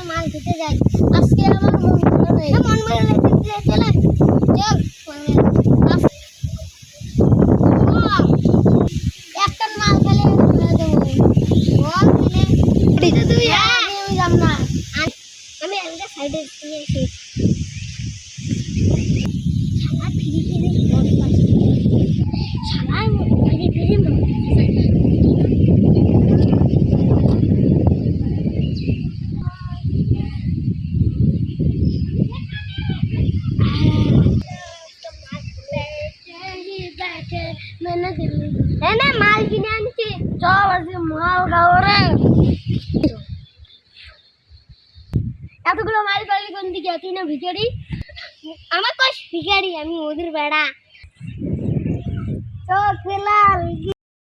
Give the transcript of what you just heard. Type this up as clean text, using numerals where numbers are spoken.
মাল খেতে যাই আজকে আমার মন ভালো নেই মন ভালো নেই চলে চল একটা মাল খেলে আমি একটা সাইডে এসেছি সারা ফিরি ফিরি সারা ফিরি ফিরি মাল কিনে আনছি চল আজকে মাল খাবো রে এতগুলো মাল পালি কোন দিকে তুই না ভিখারি আমার কস ভিখারি আমি ওদের বেড়া তো খেলা